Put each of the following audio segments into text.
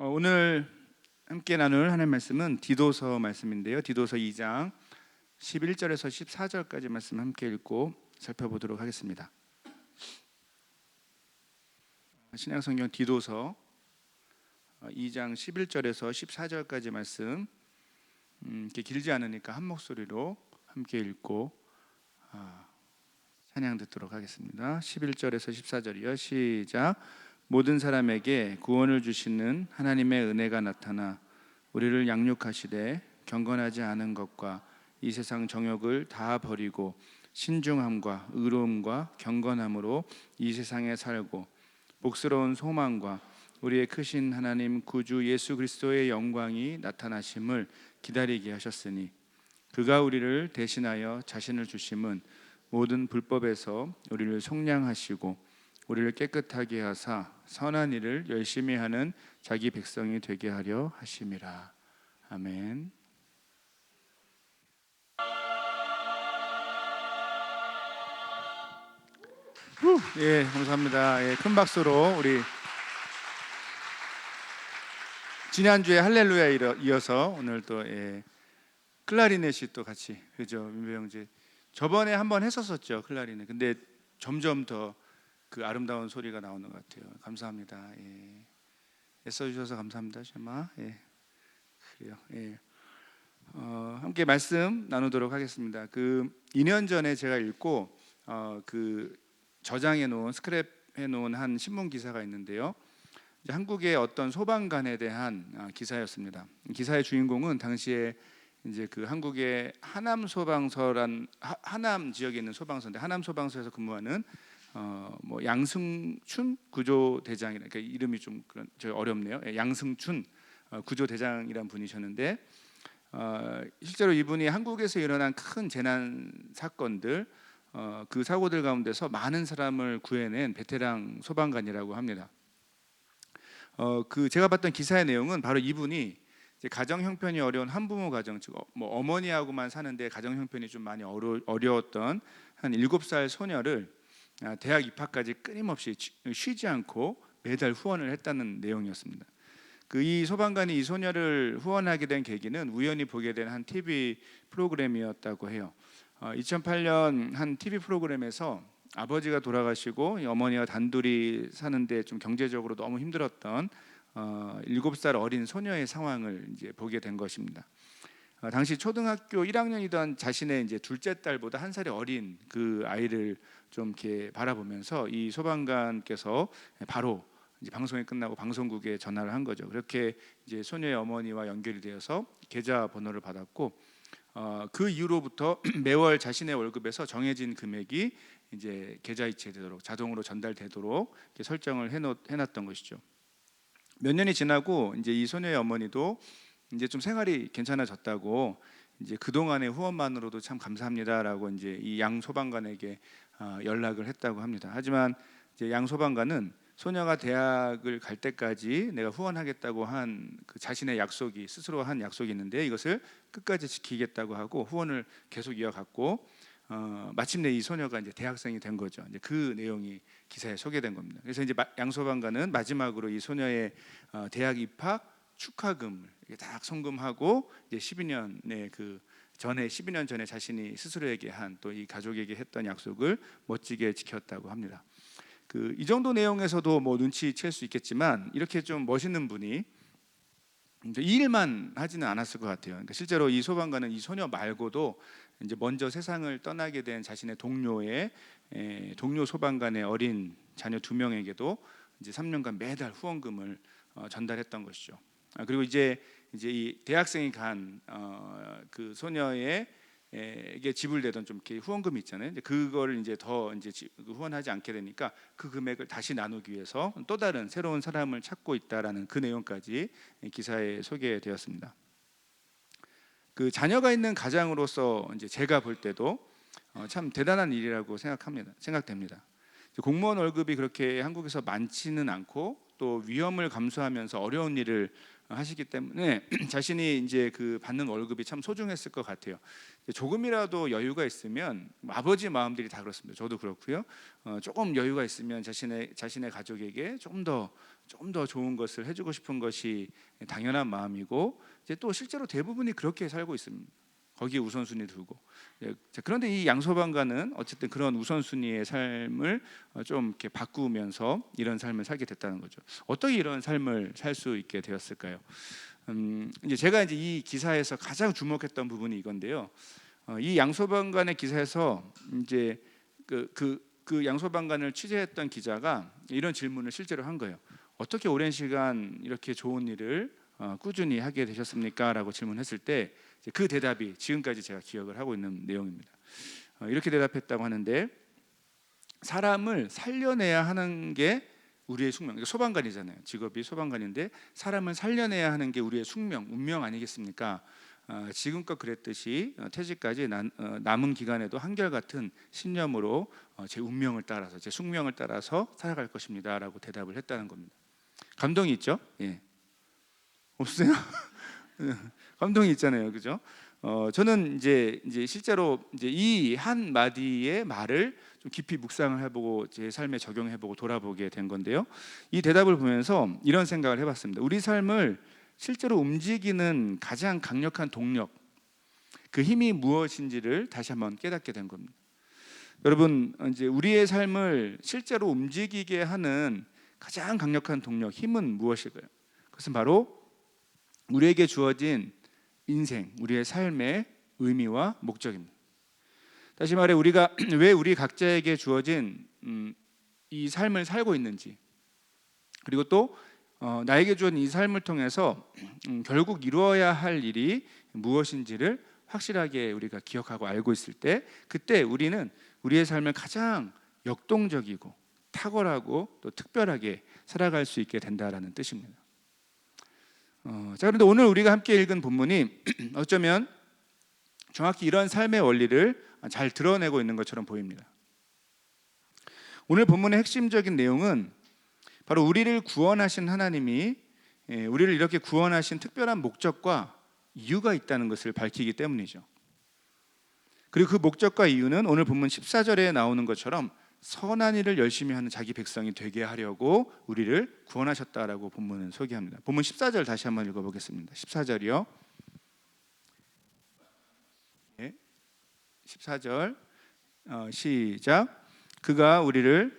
오늘 함께 나눌 하나님의 말씀은 디도서 말씀인데요. 디도서 2장 11절에서 14절까지 말씀 함께 읽고 살펴보도록 하겠습니다. 신약성경 디도서 2장 11절에서 14절까지 말씀 이렇게 길지 않으니까 한 목소리로 함께 읽고 찬양 듣도록 하겠습니다. 11절에서 14절이요. 시작. 모든 사람에게 구원을 주시는 하나님의 은혜가 나타나 우리를 양육하시되 경건하지 않은 것과 이 세상 정욕을 다 버리고 신중함과 의로움과 경건함으로 이 세상에 살고 복스러운 소망과 우리의 크신 하나님 구주 예수 그리스도의 영광이 나타나심을 기다리게 하셨으니 그가 우리를 대신하여 자신을 주심은 모든 불법에서 우리를 속량하시고 우리를 깨끗하게 하사 선한 일을 열심히 하는 자기 백성이 되게 하려 하심이라. 아멘. 예, 감사합니다. 예, 큰 박수로 우리 지난주에 할렐루야 이어서 오늘 또 클라리넷이 또 같이, 그죠? 민배 형제 저번에 한번 했었었죠, 클라리넷. 근데 점점 더 그 아름다운 소리가 나오는 것 같아요. 감사합니다. 예. 애써주셔서 감사합니다, 셔마. 예. 그래요. 예. 함께 말씀 나누도록 하겠습니다. 그 2년 전에 제가 읽고 그 저장해 놓은 스크랩해 놓은 한 신문 기사가 있는데요. 이제 한국의 어떤 소방관에 대한 기사였습니다. 기사의 주인공은 당시에 이제 그 한국의 하남 소방서란 하남 지역에 있는 소방서인데 하남 소방서에서 근무하는 뭐 양승춘 구조대장이라, 그러니까 이름이 좀 어렵네요. 양승춘 구조대장이란 분이셨는데 실제로 이분이 한국에서 일어난 큰 재난 사건들, 그 사고들 가운데서 많은 사람을 구해낸 베테랑 소방관이라고 합니다. 그 제가 봤던 기사의 내용은 바로 이분이 이제 가정 형편이 어려운 한부모 가정, 즉 뭐 어머니하고만 사는데 가정 형편이 좀 많이 어려웠던 한 7살 소녀를 대학 입학까지 끊임없이 쉬지 않고 매달 후원을 했다는 내용이었습니다. 그 이 소방관이 이 소녀를 후원하게 된 계기는 우연히 보게 된 한 TV 프로그램이었다고 해요. 2008년 한 TV 프로그램에서 아버지가 돌아가시고 어머니가 단둘이 사는데 좀 경제적으로 너무 힘들었던 7살 어린 소녀의 상황을 이제 보게 된 것입니다. 당시 초등학교 1학년이던 자신의 이제 둘째 딸보다 한 살이 어린 그 아이를 좀 이렇게 바라보면서 이 소방관께서 바로 이제 방송이 끝나고 방송국에 전화를 한 거죠. 그렇게 이제 소녀의 어머니와 연결이 되어서 계좌 번호를 받았고 그 이후로부터 매월 자신의 월급에서 정해진 금액이 이제 계좌이체 되도록 자동으로 전달되도록 이렇게 설정을 해놨던 것이죠. 몇 년이 지나고 이제 이 소녀의 어머니도 이제 좀 생활이 괜찮아졌다고 이제 그 동안의 후원만으로도 참 감사합니다라고 이제 이 양 소방관에게 연락을 했다고 합니다. 하지만 이제 양 소방관은 소녀가 대학을 갈 때까지 내가 후원하겠다고 한 그 자신의 약속이, 스스로 한 약속이 있는데 이것을 끝까지 지키겠다고 하고 후원을 계속 이어갔고 마침내 이 소녀가 이제 대학생이 된 거죠. 이제 그 내용이 기사에 소개된 겁니다. 그래서 이제 양 소방관은 마지막으로 이 소녀의 대학 입학 축하금을 딱 송금하고 이제 12년 전에 자신이 스스로에게 한, 또 이 가족에게 했던 약속을 멋지게 지켰다고 합니다. 그 이 정도 내용에서도 뭐 눈치챌 수 있겠지만 이렇게 좀 멋있는 분이 이제 이 일만 하지는 않았을 것 같아요. 그러니까 실제로 이 소방관은 이 소녀 말고도 이제 먼저 세상을 떠나게 된 자신의 동료 소방관의 어린 자녀 2명에게도 이제 3년간 매달 후원금을 전달했던 것이죠. 그리고 이제 이 대학생이 간 그 소녀에게 지불되던 좀 이렇게 후원금이 있잖아요. 이제 그거를 이제 더 이제 후원하지 않게 되니까 그 금액을 다시 나누기 위해서 또 다른 새로운 사람을 찾고 있다라는 그 내용까지 기사에 소개되었습니다. 그 자녀가 있는 가장으로서 이제 제가 볼 때도 참 대단한 일이라고 생각됩니다. 공무원 월급이 그렇게 한국에서 많지는 않고 또 위험을 감수하면서 어려운 일을 하시기 때문에 자신이 이제 그 받는 월급이 참 소중했을 것 같아요. 조금이라도 여유가 있으면 아버지 마음들이 다 그렇습니다. 저도 그렇고요. 조금 여유가 있으면 자신의 가족에게 조금 더 좋은 것을 해주고 싶은 것이 당연한 마음이고, 이제 또 실제로 대부분이 그렇게 살고 있습니다. 거기에 우선순위 두고. 그런데 이 양소방관은 어쨌든 그런 우선순위의 삶을 좀 이렇게 바꾸면서 이런 삶을 살게 됐다는 거죠. 어떻게 이런 삶을 살 수 있게 되었을까요? 이제 제가 이제 이 기사에서 가장 주목했던 부분이 이건데요. 이 양소방관의 기사에서 이제 그 양소방관을 취재했던 기자가 이런 질문을 실제로 한 거예요. 어떻게 오랜 시간 이렇게 좋은 일을 꾸준히 하게 되셨습니까? 라고 질문했을 때 그 대답이 지금까지 제가 기억을 하고 있는 내용입니다. 이렇게 대답했다고 하는데, 사람을 살려내야 하는 게 우리의 숙명. 소방관이잖아요. 직업이 소방관인데 사람을 살려내야 하는 게 우리의 숙명, 운명 아니겠습니까? 지금껏 그랬듯이 퇴직까지 남은 기간에도 한결같은 신념으로 제 운명을 따라서, 제 숙명을 따라서 살아갈 것입니다 라고 대답을 했다는 겁니다. 감동이 있죠? 예. 없어요? 감동이 있잖아요, 그죠? 저는 이제 실제로 이제 이 한 마디의 말을 좀 깊이 묵상을 해보고 제 삶에 적용해보고 돌아보게 된 건데요. 이 대답을 보면서 이런 생각을 해봤습니다. 우리 삶을 실제로 움직이는 가장 강력한 동력, 그 힘이 무엇인지를 다시 한번 깨닫게 된 겁니다. 여러분, 이제 우리의 삶을 실제로 움직이게 하는 가장 강력한 동력, 힘은 무엇일까요? 그것은 바로 우리에게 주어진 인생, 우리의 삶의 의미와 목적입니다. 다시 말해, 우리가 왜 우리 각자에게 주어진 이 삶을 살고 있는지, 그리고 또 나에게 주어진 이 삶을 통해서 결국 이루어야 할 일이 무엇인지를 확실하게 우리가 기억하고 알고 있을 때, 그때 우리는 우리의 삶을 가장 역동적이고 탁월하고 또 특별하게 살아갈 수 있게 된다라는 뜻입니다. 자, 그런데 오늘 우리가 함께 읽은 본문이 어쩌면 정확히 이런 삶의 원리를 잘 드러내고 있는 것처럼 보입니다. 오늘 본문의 핵심적인 내용은 바로 우리를 구원하신 하나님이 우리를 이렇게 구원하신 특별한 목적과 이유가 있다는 것을 밝히기 때문이죠. 그리고 그 목적과 이유는 오늘 본문 14절에 나오는 것처럼 선한 일을 열심히 하는 자기 백성이 되게 하려고 우리를 구원하셨다라고 본문은 소개합니다. 본문 14절 다시 한번 읽어보겠습니다. 14절이요. 14절 시작. 그가 우리를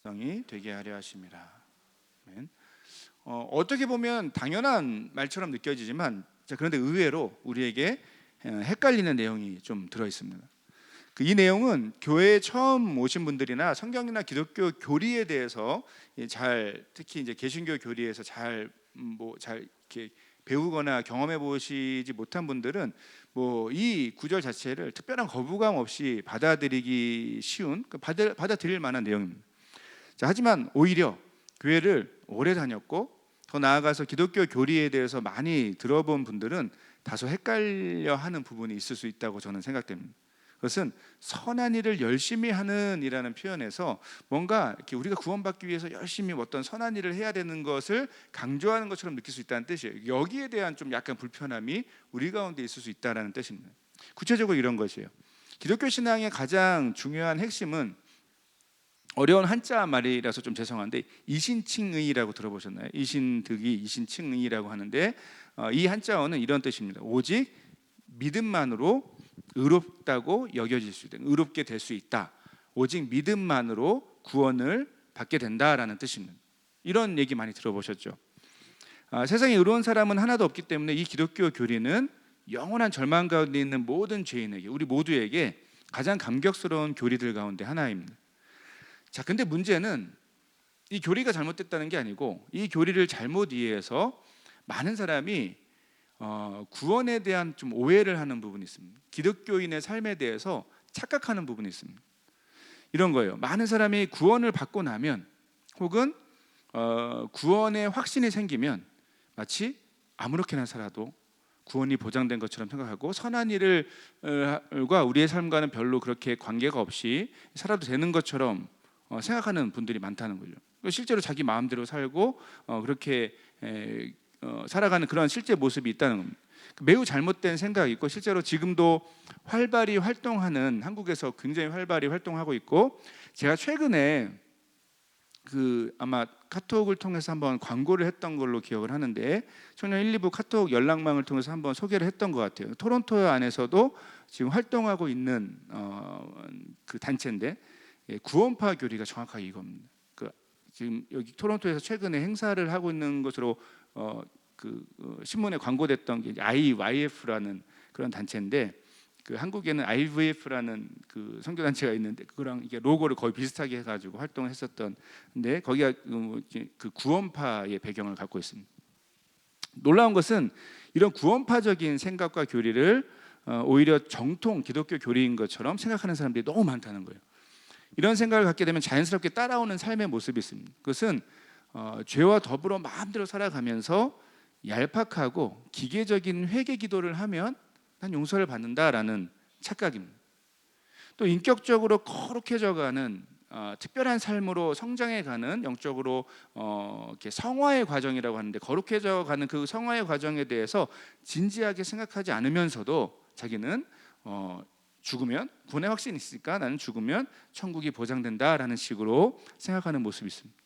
백성이 되게 하려 하심이라. 아멘. 어떻게 보면 당연한 말처럼 느껴지지만, 그런데 의외로 우리에게 헷갈리는 내용이 좀 들어 있습니다. 이 내용은 교회에 처음 오신 분들이나 성경이나 기독교 교리에 대해서 특히 이제 개신교 교리에서 잘 이렇게 배우거나 경험해 보시지 못한 분들은 이 구절 자체를 특별한 거부감 없이 받아들이기 쉬운, 받아들일 만한 내용입니다. 하지만 오히려 교회를 오래 다녔고 더 나아가서 기독교 교리에 대해서 많이 들어본 분들은 다소 헷갈려하는 부분이 있을 수 있다고 저는 생각됩니다. 그것은 선한 일을 열심히 하는 이라는 표현에서 뭔가 이렇게 우리가 구원받기 위해서 열심히 어떤 선한 일을 해야 되는 것을 강조하는 것처럼 느낄 수 있다는 뜻이에요. 여기에 대한 좀 약간 불편함이 우리 가운데 있을 수 있다는 뜻입니다. 구체적으로 이런 것이에요. 기독교 신앙의 가장 중요한 핵심은 어려운 한자 말이라서 좀 죄송한데 이신칭의라고 들어보셨나요? 이신득이 이신칭의라고 하는데 이 한자어는 이런 뜻입니다. 오직 믿음만으로 의롭다고 여겨질 수 있다. 의롭게 될 수 있다. 오직 믿음만으로 구원을 받게 된다라는 뜻입니다. 이런 얘기 많이 들어보셨죠? 세상에 의로운 사람은 하나도 없기 때문에 이 기독교 교리는 영원한 절망 가운데 있는 모든 죄인에게, 우리 모두에게 가장 감격스러운 교리들 가운데 하나입니다. 근데 문제는 이 교리가 잘못됐다는 게 아니고 이 교리를 잘못 이해해서 많은 사람이 구원에 대한 좀 오해를 하는 부분이 있습니다. 기독교인의 삶에 대해서 착각하는 부분이 있습니다. 이런 거예요. 많은 사람이 구원을 받고 나면 혹은 구원의 확신이 생기면 마치 아무렇게나 살아도 구원이 보장된 것처럼 생각하고 선한 일과 우리의 삶과는 별로 그렇게 관계가 없이 살아도 되는 것처럼 생각하는 분들이 많다는 거죠. 실제로 자기 마음대로 살고 그렇게 살아가는 그런 실제 모습이 있다는 겁니다. 매우 잘못된 생각이 있고 실제로 지금도 활발히 활동하는, 한국에서 굉장히 활발히 활동하고 있고, 제가 최근에 아마 카톡을 통해서 한번 광고를 했던 걸로 기억을 하는데, 청년 1, 2부 카톡 연락망을 통해서 한번 소개를 했던 것 같아요. 토론토 안에서도 지금 활동하고 있는 그 단체인데, 구원파 교리가 정확하게 이겁니다. 지금 여기 토론토에서 최근에 행사를 하고 있는 것으로 신문에 광고됐던 게 IYF라는 그런 단체인데, 한국에는 IVF라는 그 선교 단체가 있는데 그거랑 이게 로고를 거의 비슷하게 해가지고 활동을 했었던데, 거기가 그 구원파의 배경을 갖고 있습니다. 놀라운 것은 이런 구원파적인 생각과 교리를 오히려 정통 기독교 교리인 것처럼 생각하는 사람들이 너무 많다는 거예요. 이런 생각을 갖게 되면 자연스럽게 따라오는 삶의 모습이 있습니다. 그것은 죄와 더불어 마음대로 살아가면서 얄팍하고 기계적인 회개 기도를 하면 난 용서를 받는다라는 착각입니다. 또 인격적으로 거룩해져가는 특별한 삶으로 성장해가는 영적으로 이렇게 성화의 과정이라고 하는데, 거룩해져가는 그 성화의 과정에 대해서 진지하게 생각하지 않으면서도 자기는 죽으면 구원의 확신이 있으니까 나는 죽으면 천국이 보장된다라는 식으로 생각하는 모습이 있습니다.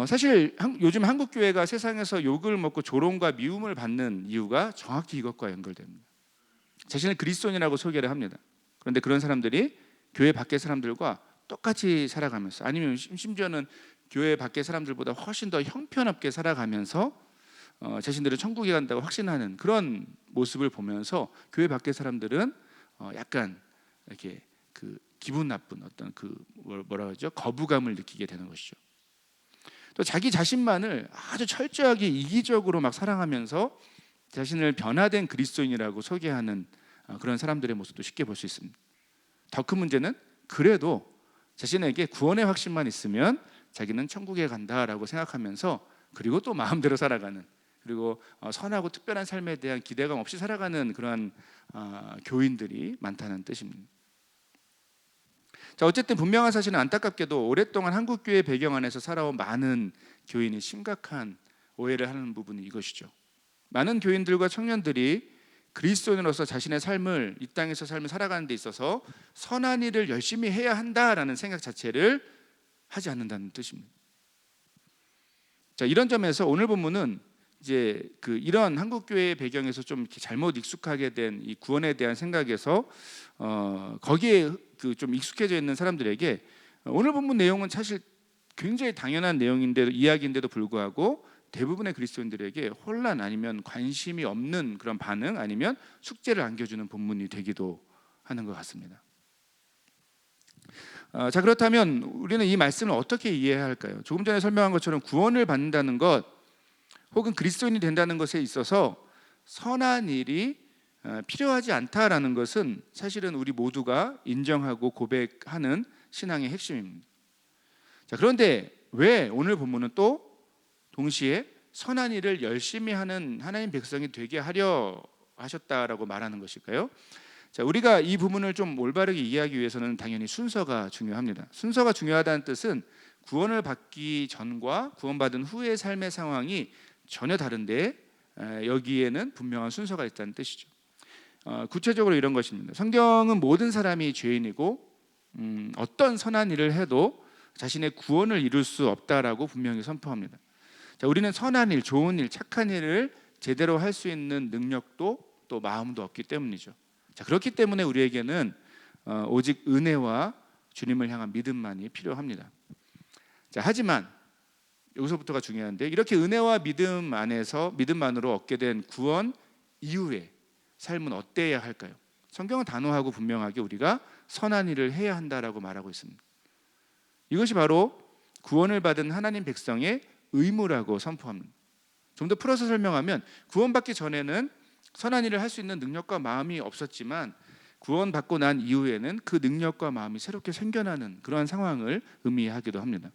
사실 요즘 한국 교회가 세상에서 욕을 먹고 조롱과 미움을 받는 이유가 정확히 이것과 연결됩니다. 자신을 그리스도인이라고 소개를 합니다. 그런데 그런 사람들이 교회 밖의 사람들과 똑같이 살아가면서, 아니면 심지어는 교회 밖의 사람들보다 훨씬 더 형편없게 살아가면서 자신들은 천국에 간다고 확신하는 그런 모습을 보면서 교회 밖의 사람들은 약간 이렇게 기분 나쁜 어떤 뭐라 그러죠? 거부감을 느끼게 되는 것이죠. 또 자기 자신만을 아주 철저하게 이기적으로 막 사랑하면서 자신을 변화된 그리스도인이라고 소개하는 그런 사람들의 모습도 쉽게 볼 수 있습니다. 더 큰 문제는 그래도 자신에게 구원의 확신만 있으면 자기는 천국에 간다라고 생각하면서, 그리고 또 마음대로 살아가는, 그리고 선하고 특별한 삶에 대한 기대감 없이 살아가는 그러한 교인들이 많다는 뜻입니다. 자, 어쨌든 분명한 사실은 안타깝게도 오랫동안 한국교회 배경 안에서 살아온 많은 교인이 심각한 오해를 하는 부분이 이것이죠. 많은 교인들과 청년들이 그리스도인으로서 자신의 삶을, 이 땅에서 삶을 살아가는 데 있어서 선한 일을 열심히 해야 한다라는 생각 자체를 하지 않는다는 뜻입니다. 자, 이런 점에서 오늘 본문은 이제 이런 한국교회의 배경에서 좀 이렇게 잘못 익숙하게 된 이 구원에 대한 생각에서 거기에 좀 익숙해져 있는 사람들에게 오늘 본문 내용은 사실 굉장히 당연한 이야기인데도 불구하고 대부분의 그리스도인들에게 혼란, 아니면 관심이 없는 그런 반응, 아니면 숙제를 안겨주는 본문이 되기도 하는 것 같습니다. 자, 그렇다면 우리는 이 말씀을 어떻게 이해해야 할까요? 조금 전에 설명한 것처럼 구원을 받는다는 것, 혹은 그리스도인이 된다는 것에 있어서 선한 일이 필요하지 않다라는 것은 사실은 우리 모두가 인정하고 고백하는 신앙의 핵심입니다. 자, 그런데 왜 오늘 본문은 또 동시에 선한 일을 열심히 하는 하나님 백성이 되게 하려 하셨다라고 말하는 것일까요? 자, 우리가 이 부분을 좀 올바르게 이해하기 위해서는 당연히 순서가 중요합니다. 순서가 중요하다는 뜻은 구원을 받기 전과 구원받은 후의 삶의 상황이 전혀 다른데 여기에는 분명한 순서가 있다는 뜻이죠. 구체적으로 이런 것입니다. 성경은 모든 사람이 죄인이고 어떤 선한 일을 해도 자신의 구원을 이룰 수 없다라고 분명히 선포합니다. 자, 우리는 선한 일, 좋은 일, 착한 일을 제대로 할 수 있는 능력도 또 마음도 없기 때문이죠. 자, 그렇기 때문에 우리에게는 오직 은혜와 주님을 향한 믿음만이 필요합니다. 자, 하지만 여기서부터가 중요한데, 이렇게 은혜와 믿음 안에서 믿음만으로 얻게 된 구원 이후에 삶은 어때야 할까요? 성경은 단호하고 분명하게 우리가 선한 일을 해야 한다라고 말하고 있습니다. 이것이 바로 구원을 받은 하나님 백성의 의무라고 선포합니다. 좀 더 풀어서 설명하면, 구원받기 전에는 선한 일을 할 수 있는 능력과 마음이 없었지만 구원받고 난 이후에는 그 능력과 마음이 새롭게 생겨나는 그러한 상황을 의미하기도 합니다.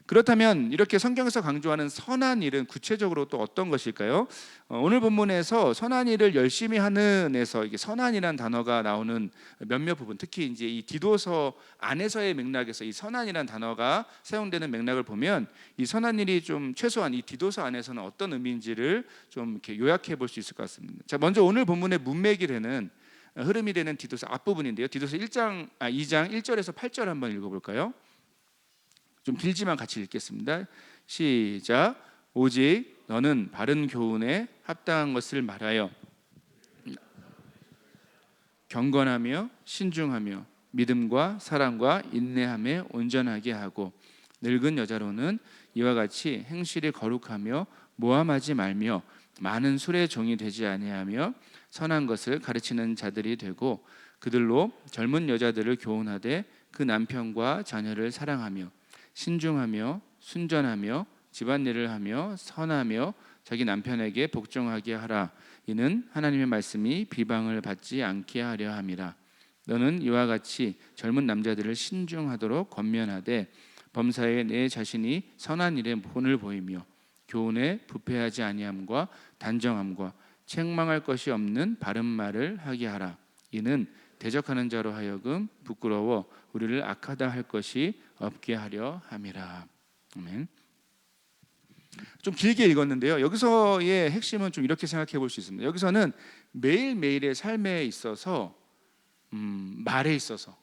그렇다면 이렇게 성경에서 강조하는 선한 일은 구체적으로 또 어떤 것일까요? 오늘 본문에서 선한 일을 열심히 하는에서 이게 선한이라는 단어가 나오는 몇몇 부분, 특히 이제 이 디도서 안에서의 맥락에서 이 선한이라는 단어가 사용되는 맥락을 보면 이 선한 일이 좀 최소한 이 디도서 안에서는 어떤 의미인지를 좀 이렇게 요약해 볼 수 있을 것 같습니다. 자, 먼저 오늘 본문의 문맥이 되는 흐름이 되는 디도서 앞부분인데요. 디도서 2장 1절에서 8절 한번 읽어볼까요? 좀 길지만 같이 읽겠습니다. 시작. 오직 너는 바른 교훈에 합당한 것을 말하여 경건하며 신중하며 믿음과 사랑과 인내함에 온전하게 하고 늙은 여자로는 이와 같이 행실이 거룩하며 모함하지 말며 많은 술의 종이 되지 아니하며 선한 것을 가르치는 자들이 되고 그들로 젊은 여자들을 교훈하되 그 남편과 자녀를 사랑하며 신중하며 순전하며 집안일을 하며 선하며 자기 남편에게 복종하게 하라. 이는 하나님의 말씀이 비방을 받지 않게 하려 함이라. 너는 이와 같이 젊은 남자들을 신중하도록 권면하되 범사에 내 자신이 선한 일에 본을 보이며 교훈에 부패하지 아니함과 단정함과 책망할 것이 없는 바른 말을 하게 하라. 이는 대적하는 자로 하여금 부끄러워 우리를 악하다 할 것이 없게 하려 함이라. 아멘. 좀 길게 읽었는데요. 여기서의 핵심은 좀 이렇게 생각해 볼 수 있습니다. 여기서는 매일매일의 삶에 있어서 말에 있어서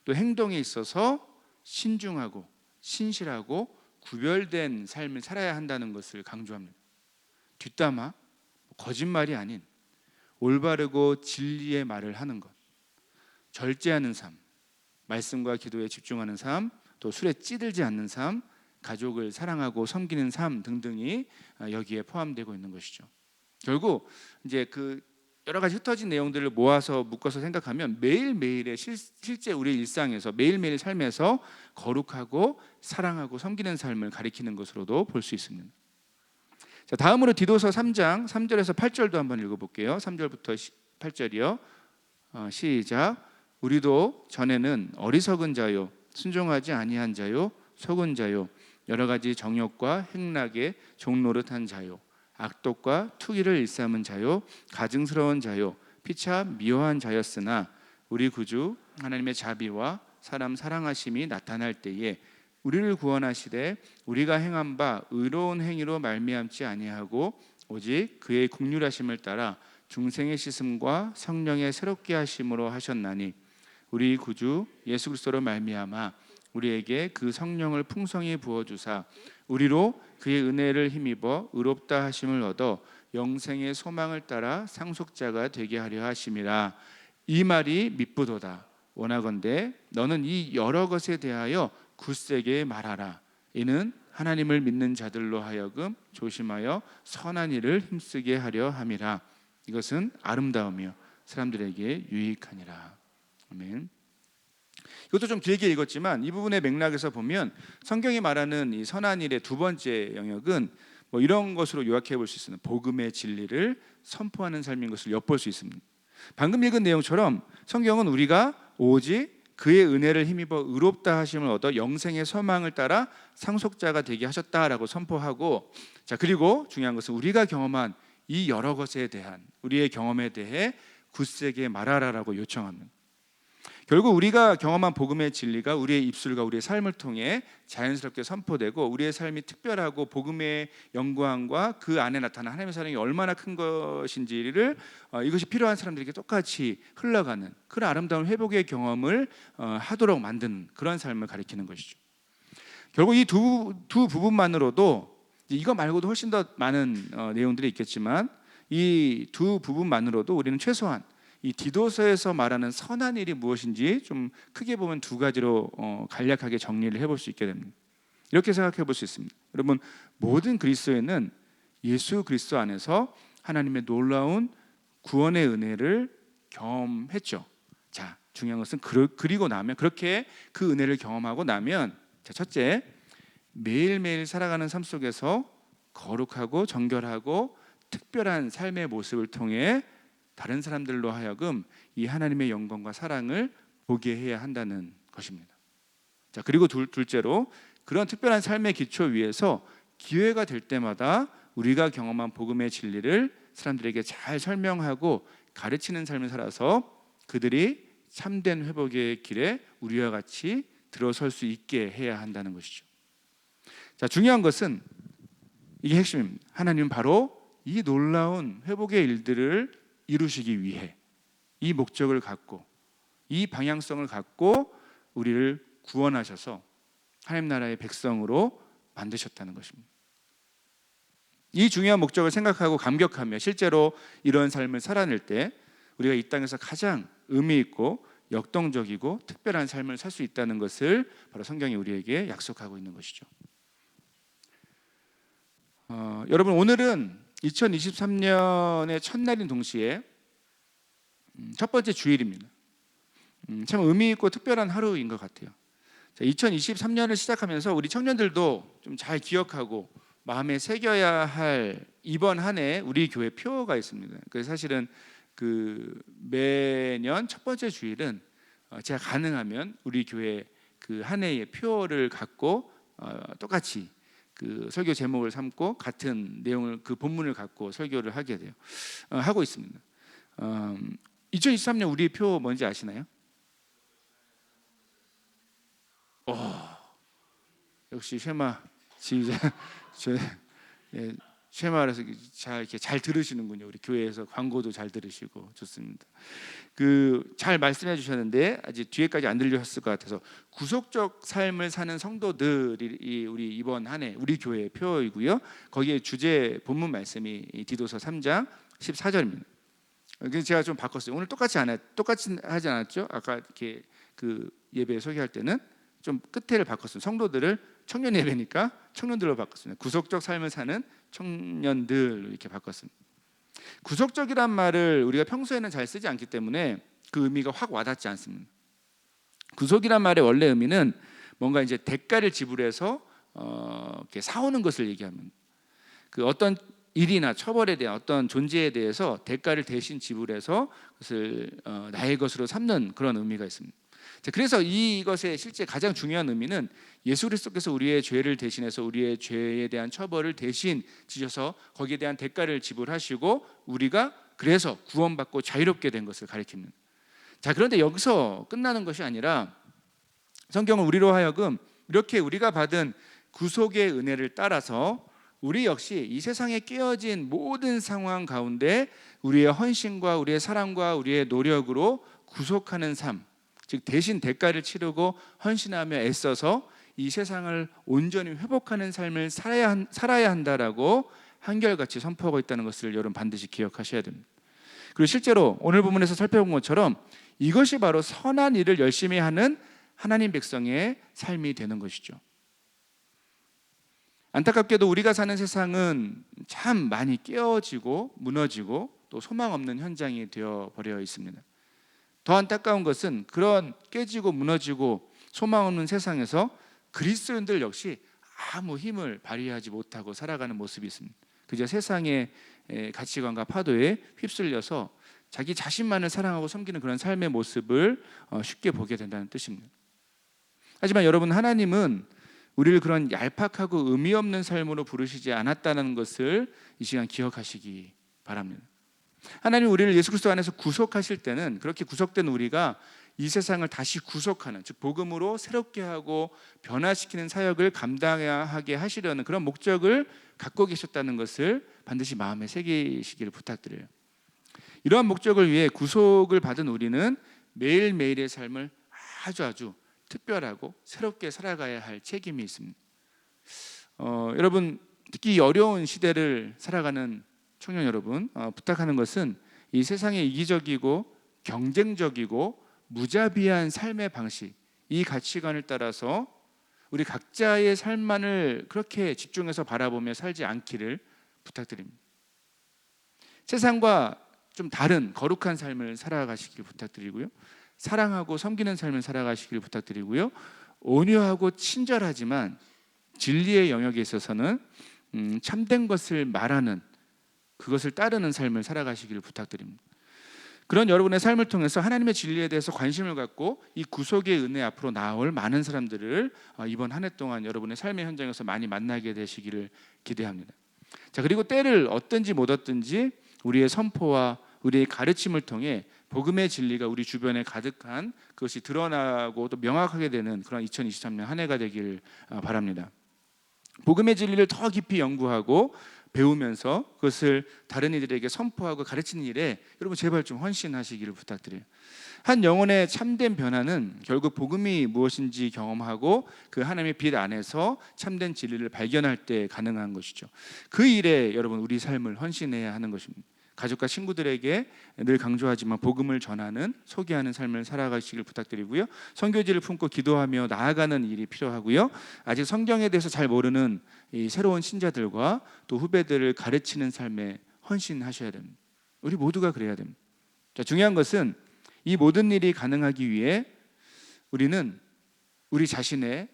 또 행동에 있어서 신중하고 신실하고 구별된 삶을 살아야 한다는 것을 강조합니다. 뒷담화, 거짓말이 아닌 올바르고 진리의 말을 하는 것, 절제하는 삶, 말씀과 기도에 집중하는 삶, 또 술에 찌들지 않는 삶, 가족을 사랑하고 섬기는 삶 등등이 여기에 포함되고 있는 것이죠. 결국 이제 그 여러 가지 흩어진 내용들을 모아서 묶어서 생각하면 매일매일의 실제 우리 일상에서 매일매일 삶에서 거룩하고 사랑하고 섬기는 삶을 가리키는 것으로도 볼 수 있습니다. 자, 다음으로 디도서 3장 3절에서 8절도 한번 읽어볼게요. 3절부터 8절이요. 시작. 우리도 전에는 어리석은 자요 순종하지 아니한 자요 속은 자요 여러 가지 정욕과 행락에 종노릇한 자요 악독과 투기를 일삼은 자요 가증스러운 자요 피차 미워한 자였으나 우리 구주 하나님의 자비와 사람 사랑하심이 나타날 때에 우리를 구원하시되 우리가 행한 바 의로운 행위로 말미암지 아니하고 오직 그의 긍휼하심을 따라 중생의 씻음과 성령의 새롭게 하심으로 하셨나니 우리 구주 예수 그리스도로 말미암아 우리에게 그 성령을 풍성히 부어 주사 우리로 그의 은혜를 힘입어 의롭다 하심을 얻어 영생의 소망을 따라 상속자가 되게 하려 하심이라. 이 말이 미쁘도다. 원하건대 너는 이 여러 것에 대하여 굳세게 말하라. 이는 하나님을 믿는 자들로 하여금 조심하여 선한 일을 힘쓰게 하려 함이라. 이것은 아름다우며 사람들에게 유익하니라. 아멘. 이것도 좀 길게 읽었지만 이 부분의 맥락에서 보면 성경이 말하는 이 선한 일의 두 번째 영역은 뭐 이런 것으로 요약해 볼 수 있습니다. 복음의 진리를 선포하는 삶인 것을 엿볼 수 있습니다. 방금 읽은 내용처럼 성경은 우리가 오직 그의 은혜를 힘입어 의롭다 하심을 얻어 영생의 소망을 따라 상속자가 되게 하셨다라고 선포하고, 자, 그리고 중요한 것은 우리가 경험한 이 여러 것에 대한 우리의 경험에 대해 굳세게 말하라라고 요청합니다. 결국 우리가 경험한 복음의 진리가 우리의 입술과 우리의 삶을 통해 자연스럽게 선포되고 우리의 삶이 특별하고 복음의 영광과 그 안에 나타난 하나님의 사랑이 얼마나 큰 것인지를 이것이 필요한 사람들에게 똑같이 흘러가는 그런 아름다운 회복의 경험을 하도록 만드는 그런 삶을 가리키는 것이죠. 결국 이 두 부분만으로도, 이거 말고도 훨씬 더 많은 내용들이 있겠지만 이 두 부분만으로도 우리는 최소한 이 디도서에서 말하는 선한 일이 무엇인지 좀 크게 보면 두 가지로 간략하게 정리를 해볼 수 있게 됩니다. 이렇게 생각해 볼 수 있습니다. 여러분, 모든 그리스도인은 예수 그리스도 안에서 하나님의 놀라운 구원의 은혜를 경험했죠. 자, 중요한 것은 그리고 나면, 그렇게 그 은혜를 경험하고 나면, 자, 첫째, 매일매일 살아가는 삶 속에서 거룩하고 정결하고 특별한 삶의 모습을 통해 다른 사람들로 하여금 이 하나님의 영광과 사랑을 보게 해야 한다는 것입니다. 자, 그리고 둘째로 그런 특별한 삶의 기초 위에서 기회가 될 때마다 우리가 경험한 복음의 진리를 사람들에게 잘 설명하고 가르치는 삶을 살아서 그들이 참된 회복의 길에 우리와 같이 들어설 수 있게 해야 한다는 것이죠. 자, 중요한 것은 이게 핵심입니다. 하나님은 바로 이 놀라운 회복의 일들을 이루시기 위해 이 목적을 갖고 이 방향성을 갖고 우리를 구원하셔서 하나님 나라의 백성으로 만드셨다는 것입니다. 이 중요한 목적을 생각하고 감격하며 실제로 이런 삶을 살아낼 때 우리가 이 땅에서 가장 의미 있고 역동적이고 특별한 삶을 살 수 있다는 것을 바로 성경이 우리에게 약속하고 있는 것이죠. 여러분, 오늘은 2023년의 첫날인 동시에 첫 번째 주일입니다. 참 의미 있고 특별한 하루인 것 같아요. 2023년을 시작하면서 우리 청년들도 좀 잘 기억하고 마음에 새겨야 할 이번 한 해 우리 교회 표가 있습니다. 그래서 사실은 그 매년 첫 번째 주일은 제가 가능하면 우리 교회 그 한 해의 표를 갖고 똑같이 그 설교 제목을 삼고 같은 내용을 그 본문을 갖고 설교를 하게 돼요. 하고 있습니다. 2023년 우리 표 뭔지 아시나요? 역시 쉐마 지휘자 쉐마라서 이렇게 잘 들으시는군요. 우리 교회에서 광고도 잘 들으시고 좋습니다. 잘 말씀해 주셨는데 아직 뒤에까지 안 들으셨을 것 같아서 구속적 삶을 사는 성도들이 우리 이번 한 해 우리 교회의 표이고요. 거기에 주제 본문 말씀이 디도서 3장 14절입니다. 그래서 제가 좀 바꿨어요. 오늘 똑같이 하지 않았죠? 아까 이렇게 그 예배 소개할 때는 좀 끝에를 바꿨어요. 성도들을 청년 예배니까 청년들로 바꿨습니다. 구속적 삶을 사는 청년들 이렇게 바꿨습니다. 구속적이란 말을 우리가 평소에는 잘 쓰지 않기 때문에 그 의미가 확 와닿지 않습니다. 구속이란 말의 원래 의미는 뭔가 이제 대가를 지불해서 이렇게 사오는 것을 얘기합니다. 그 어떤 일이나 처벌에 대한 어떤 존재에 대해서 대가를 대신 지불해서 그것을 나의 것으로 삼는 그런 의미가 있습니다. 그래서 이것의 실제 가장 중요한 의미는 예수 그리스도께서 우리의 죄를 대신해서 우리의 죄에 대한 처벌을 대신 지셔서 거기에 대한 대가를 지불하시고 우리가 그래서 구원받고 자유롭게 된 것을 가리킵니다. 자, 그런데 여기서 끝나는 것이 아니라 성경은 우리로 하여금 이렇게 우리가 받은 구속의 은혜를 따라서 우리 역시 이 세상에 끼어진 모든 상황 가운데 우리의 헌신과 우리의 사랑과 우리의 노력으로 구속하는 삶, 즉 대신 대가를 치르고 헌신하며 애써서 이 세상을 온전히 회복하는 삶을 살아야 한다라고 한결같이 선포하고 있다는 것을 여러분 반드시 기억하셔야 됩니다. 그리고 실제로 오늘 본문에서 살펴본 것처럼 이것이 바로 선한 일을 열심히 하는 하나님 백성의 삶이 되는 것이죠. 안타깝게도 우리가 사는 세상은 참 많이 깨어지고 무너지고 또 소망 없는 현장이 되어버려 있습니다. 더 안타까운 것은 그런 깨지고 무너지고 소망 없는 세상에서 그리스도인들 역시 아무 힘을 발휘하지 못하고 살아가는 모습이 있습니다. 그저 세상의 가치관과 파도에 휩쓸려서 자기 자신만을 사랑하고 섬기는 그런 삶의 모습을 쉽게 보게 된다는 뜻입니다. 하지만 여러분, 하나님은 우리를 그런 얄팍하고 의미 없는 삶으로 부르시지 않았다는 것을 이 시간 기억하시기 바랍니다. 하나님 우리를 예수 그리스도 안에서 구속하실 때는 그렇게 구속된 우리가 이 세상을 다시 구속하는, 즉 복음으로 새롭게 하고 변화시키는 사역을 감당하게 하시려는 그런 목적을 갖고 계셨다는 것을 반드시 마음에 새기시기를 부탁드려요. 이러한 목적을 위해 구속을 받은 우리는 매일매일의 삶을 아주 특별하고 새롭게 살아가야 할 책임이 있습니다. 여러분, 특히 어려운 시대를 살아가는 청년 여러분, 부탁하는 것은 이 세상의 이기적이고 경쟁적이고 무자비한 삶의 방식, 이 가치관을 따라서 우리 각자의 삶만을 그렇게 집중해서 바라보며 살지 않기를 부탁드립니다. 세상과 좀 다른 거룩한 삶을 살아가시길 부탁드리고요, 사랑하고 섬기는 삶을 살아가시길 부탁드리고요, 온유하고 친절하지만 진리의 영역에 있어서는 참된 것을 말하는, 그것을 따르는 삶을 살아가시기를 부탁드립니다. 그런 여러분의 삶을 통해서 하나님의 진리에 대해서 관심을 갖고 이 구속의 은혜 앞으로 나아올 많은 사람들을 이번 한 해 동안 여러분의 삶의 현장에서 많이 만나게 되시기를 기대합니다. 자, 그리고 때를 얻든지 못 얻든지 우리의 선포와 우리의 가르침을 통해 복음의 진리가 우리 주변에 가득한 그것이 드러나고 또 명확하게 되는 그런 2023년 한 해가 되길 바랍니다. 복음의 진리를 더 깊이 연구하고 배우면서 그것을 다른 이들에게 선포하고 가르치는 일에 여러분 제발 좀 헌신하시기를 부탁드려요. 한 영혼의 참된 변화는 결국 복음이 무엇인지 경험하고 그 하나님의 빛 안에서 참된 진리를 발견할 때 가능한 것이죠. 그 일에 여러분 우리 삶을 헌신해야 하는 것입니다. 가족과 친구들에게 늘 강조하지만 복음을 전하는 소개하는 삶을 살아가시길 부탁드리고요. 선교지를 품고 기도하며 나아가는 일이 필요하고요. 아직 성경에 대해서 잘 모르는 이 새로운 신자들과 또 후배들을 가르치는 삶에 헌신하셔야 됩니다. 우리 모두가 그래야 됩니다. 자, 중요한 것은 이 모든 일이 가능하기 위해 우리는 우리 자신의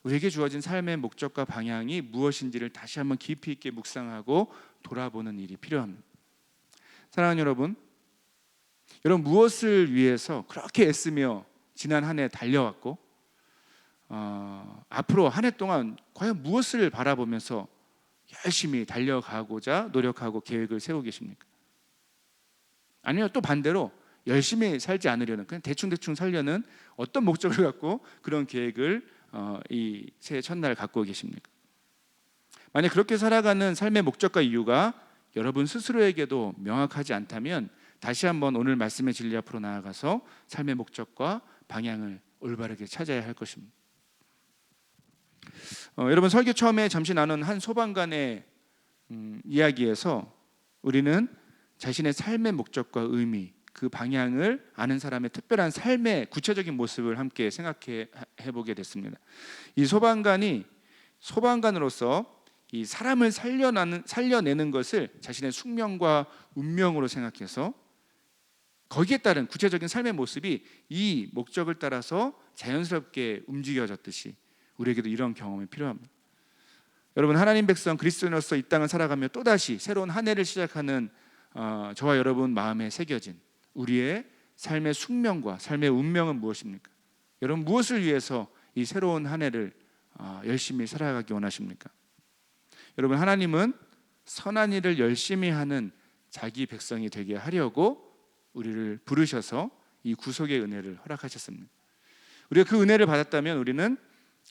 우리에게 주어진 삶의 목적과 방향이 무엇인지를 다시 한번 깊이 있게 묵상하고 돌아보는 일이 필요합니다. 사랑하는 여러분 무엇을 위해서 그렇게 애쓰며 지난 한 해 달려왔고 앞으로 한 해 동안 과연 무엇을 바라보면서 열심히 달려가고자 노력하고 계획을 세우고 계십니까? 아니면 또 반대로 열심히 살지 않으려는 그냥 대충 살려는 어떤 목적을 갖고 그런 계획을 이 새해 첫날 갖고 계십니까? 만약 그렇게 살아가는 삶의 목적과 이유가 여러분 스스로에게도 명확하지 않다면 다시 한번 오늘 말씀의 진리 앞으로 나아가서 삶의 목적과 방향을 올바르게 찾아야 할 것입니다. 여러분 설교 처음에 잠시 나눈 한 소방관의 이야기에서 우리는 자신의 삶의 목적과 의미, 그 방향을 아는 사람의 특별한 삶의 구체적인 모습을 함께 생각해 보게 됐습니다. 이 소방관이 소방관으로서 이 사람을 살려내는 것을 자신의 숙명과 운명으로 생각해서 거기에 따른 구체적인 삶의 모습이 이 목적을 따라서 자연스럽게 움직여졌듯이 우리에게도 이런 경험이 필요합니다. 여러분 하나님 백성 그리스도인으로서 이 땅을 살아가며 또다시 새로운 한 해를 시작하는 저와 여러분 마음에 새겨진 우리의 삶의 숙명과 삶의 운명은 무엇입니까? 여러분 무엇을 위해서 이 새로운 한 해를 열심히 살아가기 원하십니까? 여러분 하나님은 선한 일을 열심히 하는 자기 백성이 되게 하려고 우리를 부르셔서 이 구속의 은혜를 허락하셨습니다. 우리가 그 은혜를 받았다면 우리는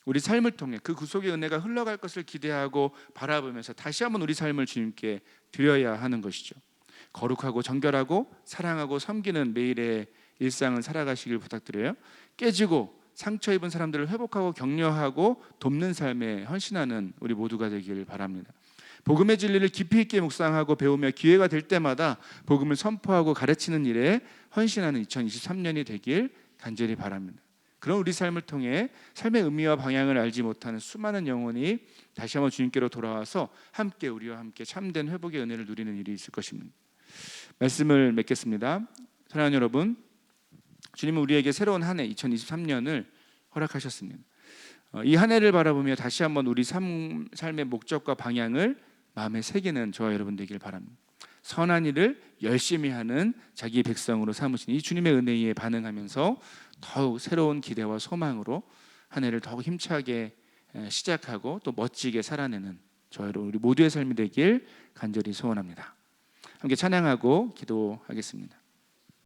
우리 삶을 통해 그 구속의 은혜가 흘러갈 것을 기대하고 바라보면서 다시 한번 우리 삶을 주님께 드려야 하는 것이죠. 거룩하고 정결하고 사랑하고 섬기는 매일의 일상을 살아가시길 부탁드려요. 깨지고 상처 입은 사람들을 회복하고 격려하고 돕는 삶에 헌신하는 우리 모두가 되길 바랍니다. 복음의 진리를 깊이 있게 묵상하고 배우며 기회가 될 때마다 복음을 선포하고 가르치는 일에 헌신하는 2023년이 되길 간절히 바랍니다. 그런 우리 삶을 통해 삶의 의미와 방향을 알지 못하는 수많은 영혼이 다시 한번 주님께로 돌아와서 함께 우리와 함께 참된 회복의 은혜를 누리는 일이 있을 것입니다. 말씀을 맺겠습니다. 사랑하는 여러분, 주님은 우리에게 새로운 한 해 2023년을 허락하셨습니다. 이 한 해를 바라보며 다시 한번 우리 삶의 목적과 방향을 마음에 새기는 저와 여러분 되길 바랍니다. 선한 일을 열심히 하는 자기 백성으로 삼으신 이 주님의 은혜에 반응하면서 더욱 새로운 기대와 소망으로 한 해를 더욱 힘차게 시작하고 또 멋지게 살아내는 저와 여러분 우리 모두의 삶이 되길 간절히 소원합니다. 함께 찬양하고 기도하겠습니다.